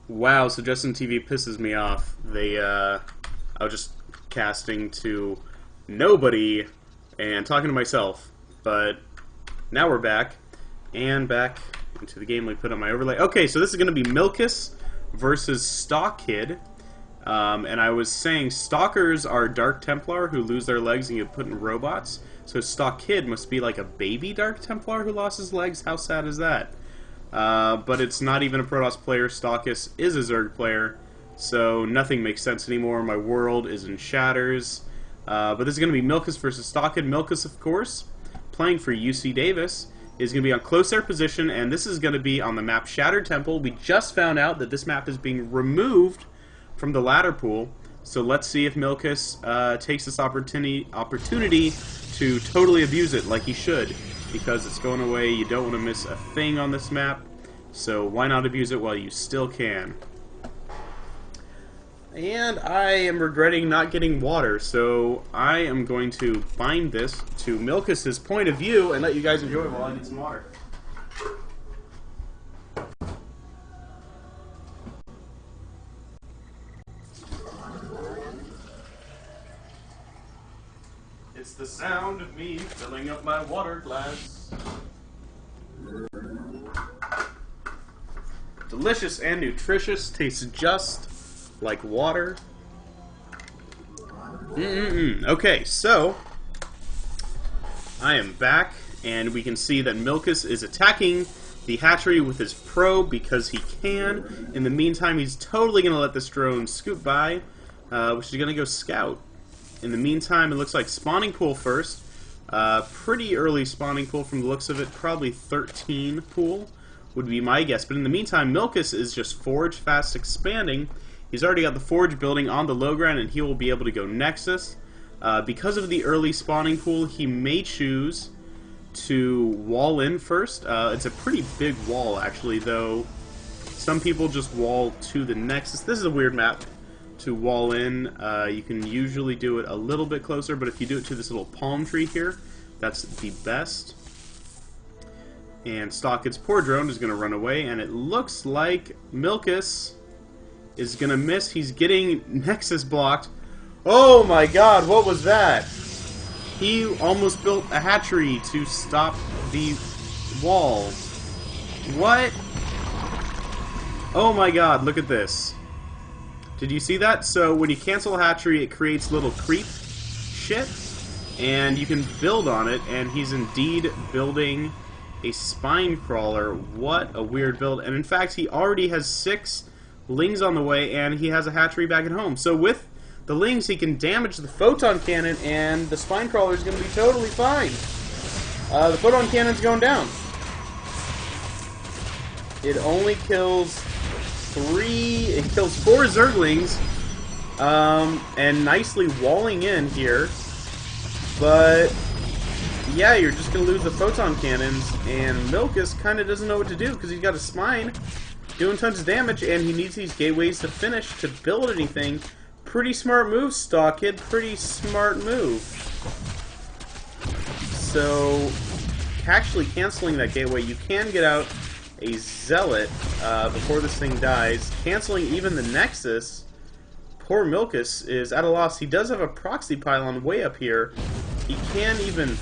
Wow, so Justin TV pisses me off. I was just casting to nobody and talking to myself, but now we're back, and back into the game. We put on my overlay. Okay, so this is going to be Milkiss versus Stalkid, and I was saying Stalkers are Dark Templar who lose their legs and get put in robots, so Stalkid must be like a baby Dark Templar who lost his legs. How sad is that? But it's not even a Protoss player. Stalkus is a Zerg player, so nothing makes sense anymore. My world is in shatters. But this is going to be Milkiss versus Stalkid. Milkiss, of course, playing for UC Davis, is going to be on close air position, and this is going to be on the map Shattered Temple. We just found out that this map is being removed from the ladder pool, so let's see if Milkiss takes this opportunity to totally abuse it like he should, because it's going away. You don't want to miss a thing on this map, so why not abuse it while you still can? And I am regretting not getting water, so I am going to bind this to Milkiss's point of view and let you guys enjoy it while I get some water. It's the sound of me filling up my water glass. Delicious and nutritious, tastes just like water. Okay, so I am back, and we can see that Milkiss is attacking the hatchery with his probe because he can. In the meantime, he's totally going to let this drone scoot by, which is going to go scout. In the meantime, it looks like spawning pool first. Pretty early spawning pool from the looks of it. Probably 13 pool would be my guess. But in the meantime, Milkiss is just forge fast expanding. He's already got the forge building on the low ground, and he will be able to go Nexus. Because of the early spawning pool, he may choose to wall in first. It's a pretty big wall, actually, though. Some people just wall to the Nexus. This is a weird map to wall in. You can usually do it a little bit closer, but if you do it to this little palm tree here, that's the best. And Stalkid's poor drone is going to run away, and it looks like Milkiss is going to miss. He's getting Nexus blocked. Oh my god, what was that? He almost built a hatchery to stop the wall. What? Oh my god, look at this. Did you see that? So when you cancel a hatchery, it creates little creep shit, and you can build on it, and he's indeed building a spine crawler. What a weird build. And in fact, he already has 6 Lings on the way, and he has a hatchery back at home. So with the Lings, he can damage the photon cannon, and the spine crawler is going to be totally fine. The photon cannon's going down. It only kills 4 Zerglings, and nicely walling in here. But yeah, you're just going to lose the photon cannons, and Milkiss kind of doesn't know what to do because he's got a spine doing tons of damage, and he needs these gateways to finish to build anything. Pretty smart move, Stalkid. Pretty smart move. So, actually canceling that gateway, you can get out a Zealot before this thing dies. Canceling even the Nexus. Poor Milkiss is at a loss. He does have a proxy pylon way up here. He can't even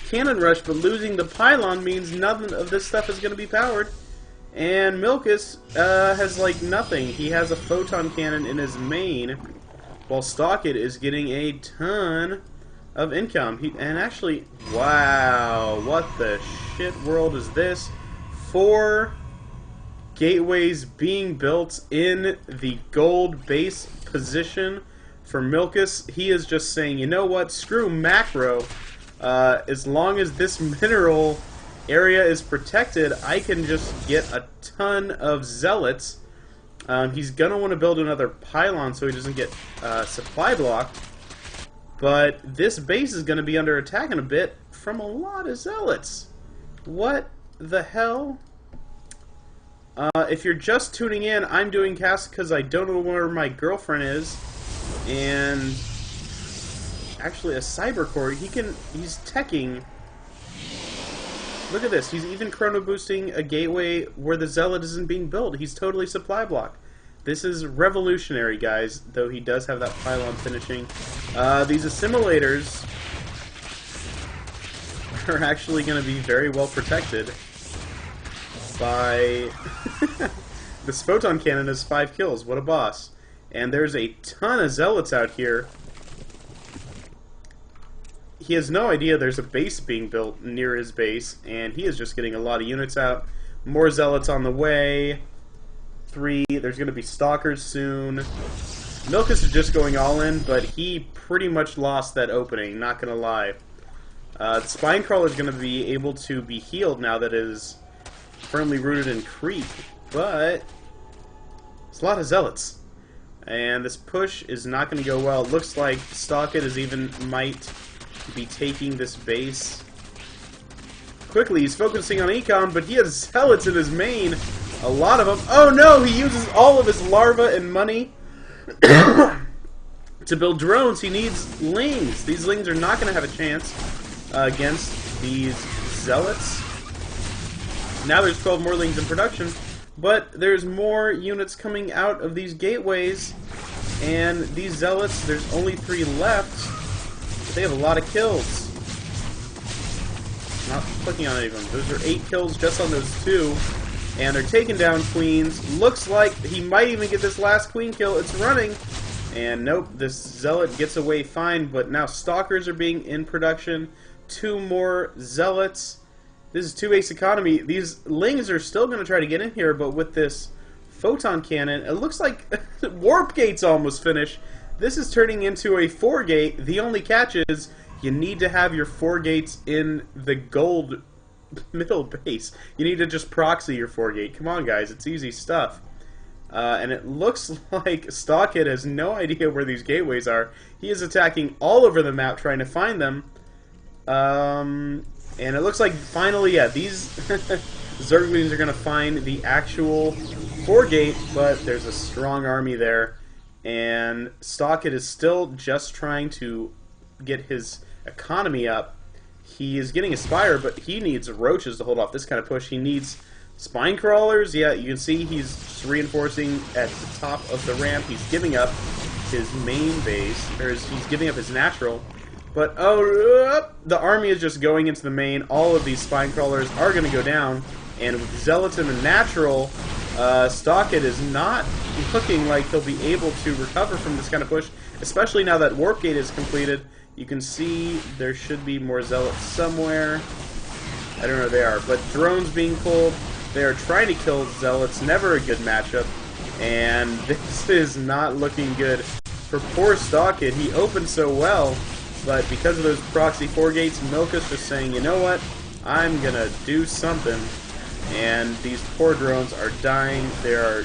cannon rush, but losing the pylon means nothing of this stuff is going to be powered. And Milkiss has like nothing. He has a photon cannon in his main, while Stalkid is getting a ton of income. And actually, wow, what the shit world is this? 4 gateways being built in the gold base position for Milkiss. He is just saying, you know what, screw macro. As long as this mineral area is protected, I can just get a ton of Zealots. He's gonna want to build another pylon so he doesn't get supply blocked, but this base is gonna be under attack in a bit from a lot of Zealots. What the hell? If you're just tuning in, I'm doing casts because I don't know where my girlfriend is, and actually a cyber core, he's teching Look at this. He's even chrono boosting a gateway where the Zealot isn't being built. He's totally supply block. This is revolutionary, guys, though he does have that pylon finishing. These assimilators are actually going to be very well protected by... This photon cannon has 5 kills. What a boss. And there's a ton of Zealots out here. He has no idea there's a base being built near his base, and he is just getting a lot of units out. More Zealots on the way. 3. There's going to be Stalkers soon. Milkiss is just going all in, but he pretty much lost that opening, not going to lie. Spinecrawler is going to be able to be healed now that it is firmly rooted in creep, but it's a lot of Zealots. And this push is not going to go well. It looks like Stalkid is even might be taking this base. Quickly, he's focusing on econ, but he has Zealots in his main. A lot of them. Oh no, he uses all of his larva and money to build drones. He needs lings. These lings are not going to have a chance against these Zealots. Now there's 12 more lings in production, but there's more units coming out of these gateways, and these Zealots, there's only 3 left. They have a lot of kills. Not clicking on any of them. Those are 8 kills just on those 2. And they're taking down queens. Looks like he might even get this last queen kill. It's running. And nope, this Zealot gets away fine. But now Stalkers are being in production. 2 more Zealots. This is 2 base economy. These Lings are still going to try to get in here. But with this photon cannon, it looks like Warp Gate's almost finished. This is turning into a 4-gate. The only catch is you need to have your 4 gates in the gold middle base. You need to just proxy your 4-gate. Come on, guys. It's easy stuff. And it looks like Stalkid has no idea where these gateways are. He is attacking all over the map trying to find them. And it looks like finally, yeah, these Zerglings are going to find the actual 4-gate, but there's a strong army there. And Stalkid is still just trying to get his economy up. He is getting a Spire, but he needs roaches to hold off this kind of push. He needs spine crawlers. Yeah, you can see he's just reinforcing at the top of the ramp. He's giving up his main base, or he's giving up his natural. But, oh, the army is just going into the main. All of these spine crawlers are going to go down. And with Zealots and the natural, Stalkid is not looking like he'll be able to recover from this kind of push, especially now that Warp Gate is completed. You can see there should be more Zealots somewhere. I don't know where they are, but drones being pulled. They are trying to kill Zealots. Never a good matchup. And this is not looking good for poor Stalkid. He opened so well, but because of those proxy 4 gates, Milkiss just saying, you know what? I'm going to do something. And these poor drones are dying. They are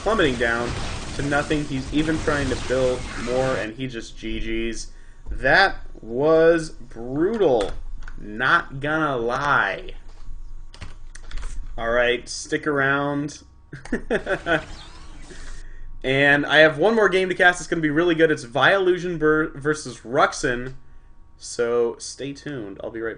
plummeting down to nothing. He's even trying to build more, and he just GG's. That was brutal. Not gonna lie. Alright, stick around. And I have one more game to cast. It's going to be really good. It's Viollusion versus Ruxin. So stay tuned. I'll be right back.